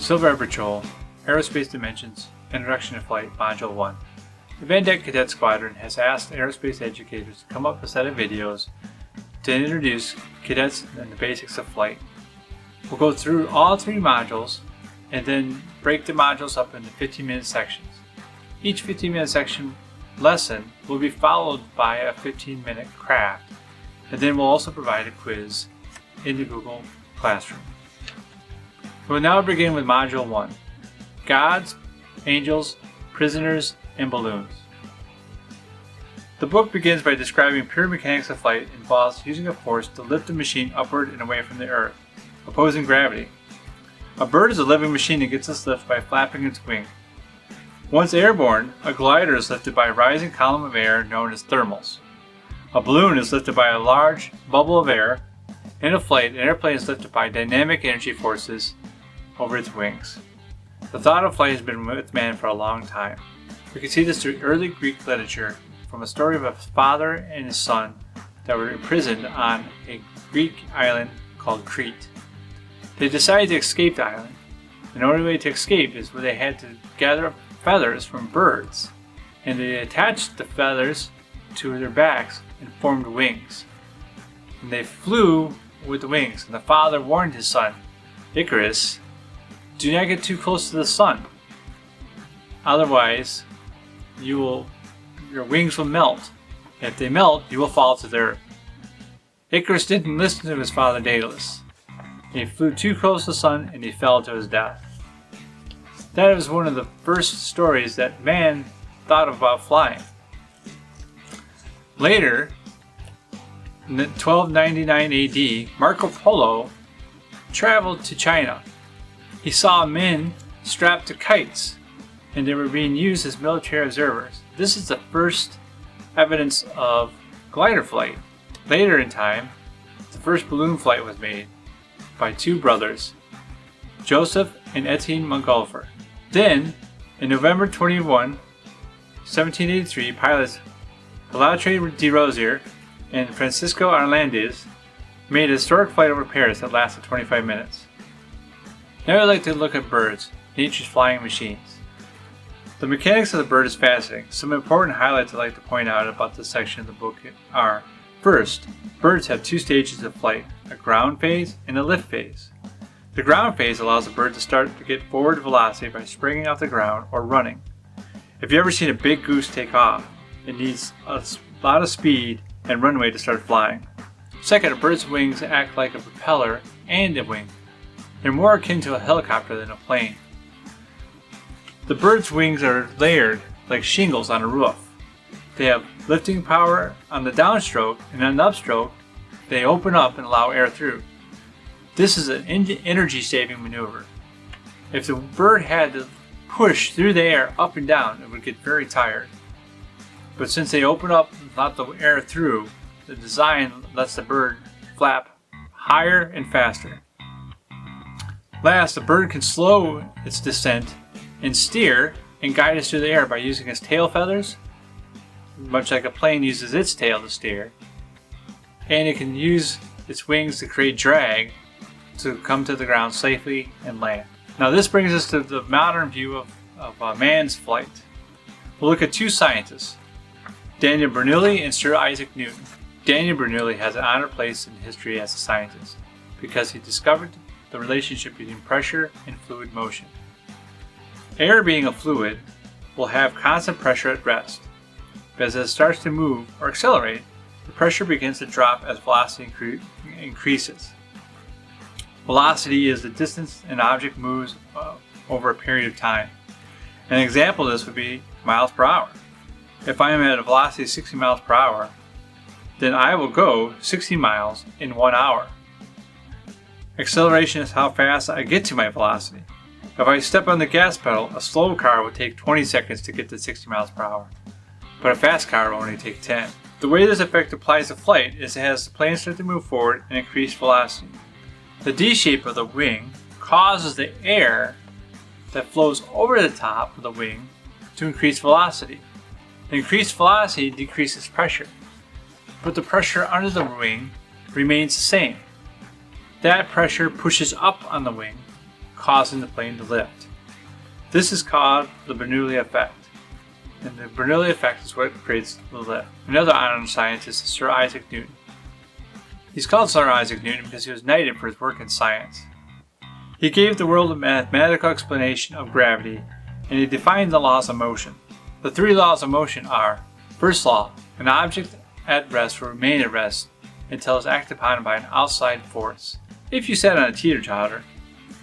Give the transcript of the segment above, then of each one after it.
Civil Air Patrol, Aerospace Dimensions, Introduction to Flight, Module 1. The Dyke Cadet Squadron has asked aerospace educators to come up with a set of videos to introduce cadets and the basics of flight. We'll go through all 3 modules and then break the modules up into 15-minute sections. Each 15-minute section lesson will be followed by a 15-minute craft, and then we'll also provide a quiz in the Google Classroom. We'll now begin with Module 1, Gods, Angels, Prisoners, and Balloons. The book begins by describing pure mechanics of flight involves using a force to lift the machine upward and away from the earth, opposing gravity. A bird is a living machine that gets its lift by flapping its wing. Once airborne, a glider is lifted by a rising column of air known as thermals. A balloon is lifted by a large bubble of air. In a flight, an airplane is lifted by dynamic energy forces over its wings. The thought of flight has been with man for a long time. We can see this through early Greek literature, from a story of a father and his son that were imprisoned on a Greek island called Crete. They decided to escape the island. The only way to escape is where they had to gather up feathers from birds, and they attached the feathers to their backs and formed wings. And they flew with the wings, and the father warned his son, Icarus, do not get too close to the sun. Otherwise, your wings will melt. If they melt, you will fall to the earth. Icarus didn't listen to his father Daedalus. He flew too close to the sun and he fell to his death. That was one of the first stories that man thought about flying. Later, in 1299 AD, Marco Polo traveled to China. He saw men strapped to kites, and they were being used as military observers. This is the first evidence of glider flight. Later in time, the first balloon flight was made by 2 brothers, Joseph and Etienne Montgolfier. Then, in November 21, 1783, pilots Lt de Rosier and Francisco Arlandez made a historic flight over Paris that lasted 25 minutes. Now I'd like to look at birds, nature's flying machines. The mechanics of the bird is fascinating. Some important highlights I'd like to point out about this section of the book are: first, birds have 2 stages of flight, a ground phase and a lift phase. The ground phase allows the bird to start to get forward velocity by springing off the ground or running. If you've ever seen a big goose take off, it needs a lot of speed and runway to start flying. Second, a bird's wings act like a propeller and a wing. They're more akin to a helicopter than a plane. The bird's wings are layered like shingles on a roof. They have lifting power on the downstroke, and on the upstroke, they open up and allow air through. This is an energy-saving maneuver. If the bird had to push through the air up and down, it would get very tired. But since they open up and let the air through, the design lets the bird flap higher and faster. Last, the bird can slow its descent and steer and guide us through the air by using its tail feathers, much like a plane uses its tail to steer, and it can use its wings to create drag to come to the ground safely and land. Now this brings us to the modern view of man's flight. We'll look at 2 scientists, Daniel Bernoulli and Sir Isaac Newton. Daniel Bernoulli has an honored place in history as a scientist because he discovered the relationship between pressure and fluid motion. Air, being a fluid, will have constant pressure at rest, but as it starts to move or accelerate, the pressure begins to drop as velocity increases. Velocity is the distance an object moves over a period of time. An example of this would be miles per hour. If I am at a velocity of 60 miles per hour, then I will go 60 miles in 1 hour. Acceleration is how fast I get to my velocity. If I step on the gas pedal, a slow car would take 20 seconds to get to 60 miles per hour, but a fast car will only take 10. The way this effect applies to flight is it has the plane start to move forward and increase velocity. The D shape of the wing causes the air that flows over the top of the wing to increase velocity. The increased velocity decreases pressure, but the pressure under the wing remains the same. That pressure pushes up on the wing, causing the plane to lift. This is called the Bernoulli effect. And the Bernoulli effect is what creates the lift. Another unknown scientist is Sir Isaac Newton. He's called Sir Isaac Newton because he was knighted for his work in science. He gave the world a mathematical explanation of gravity, and he defined the laws of motion. The 3 laws of motion are: first law, an object at rest will remain at rest until it's acted upon by an outside force. If you sat on a teeter-totter,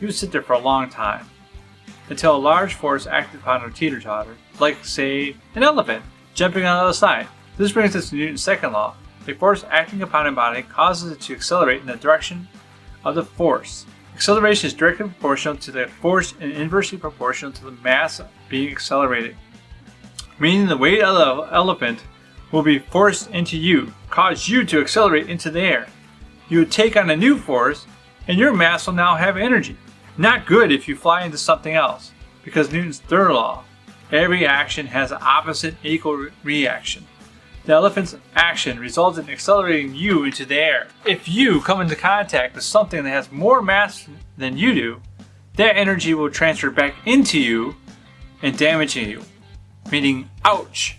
you would sit there for a long time, until a large force acted upon a teeter-totter, like, say, an elephant jumping on the other side. This brings us to Newton's second law. A force acting upon a body causes it to accelerate in the direction of the force. Acceleration is directly proportional to the force and inversely proportional to the mass being accelerated. Meaning the weight of the elephant will be forced into you, cause you to accelerate into the air. You would take on a new force, and your mass will now have energy. Not good if you fly into something else, because Newton's third law, every action has an opposite equal reaction. The elephant's action results in accelerating you into the air. If you come into contact with something that has more mass than you do, that energy will transfer back into you and damaging you, meaning ouch.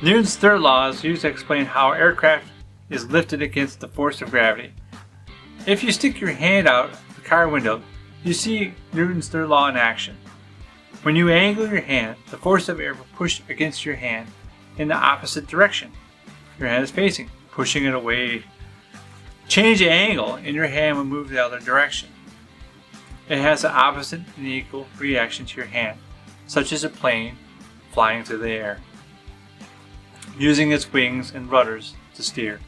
Newton's third law is used to explain how aircraft is lifted against the force of gravity. If you stick your hand out the car window, you see Newton's third law in action. When you angle your hand, the force of air will push against your hand in the opposite direction your hand is facing, pushing it away. Change the angle and your hand will move the other direction. It has an opposite and equal reaction to your hand, such as a plane flying through the air, using its wings and rudders to steer.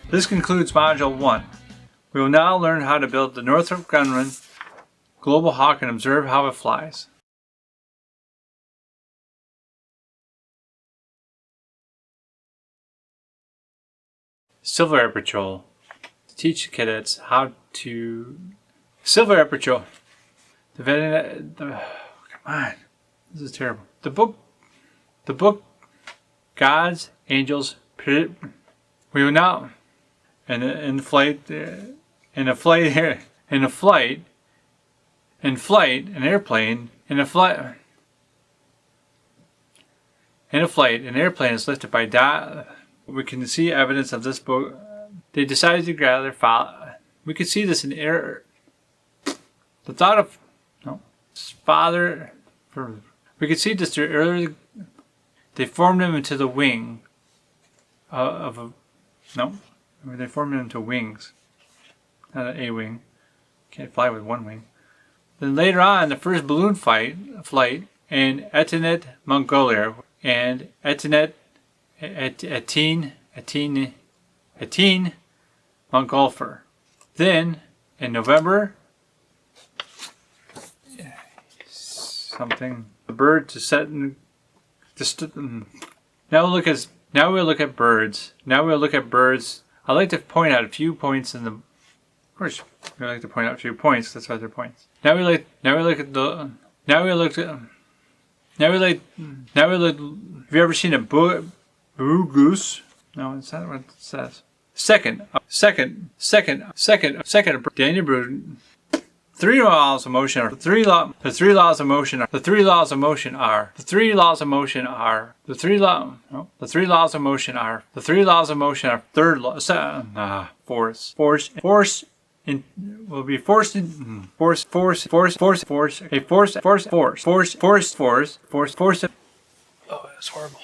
This concludes Module 1. We will now learn how to build the Northrop Grumman Global Hawk and observe how it flies. Civil Air Patrol. To teach cadets how to... Civil Air Patrol. Come on. This is terrible. The book Gods, Angels, we will now... In flight, an airplane is lifted by we can see evidence of this book. They decided to gather we could see this in air. The thought of we could see this earlier. They formed him into the wing they formed him into wings, not an A-wing. Can't fly with one wing. Then later on, the first balloon flight in Etinet, Mongolia, and Etinet, Montgolfier. Then, in November, the bird to set in. Now we'll look at birds. I'd like to point out a few points in the. Of course, we like to point out a few points. That's why they're points. Have you ever seen a blue goose? No, it's not what it says. Second. Daniel Bruton. The three laws of motion are. Third law. Force. Will be forced in force. Oh, that's horrible.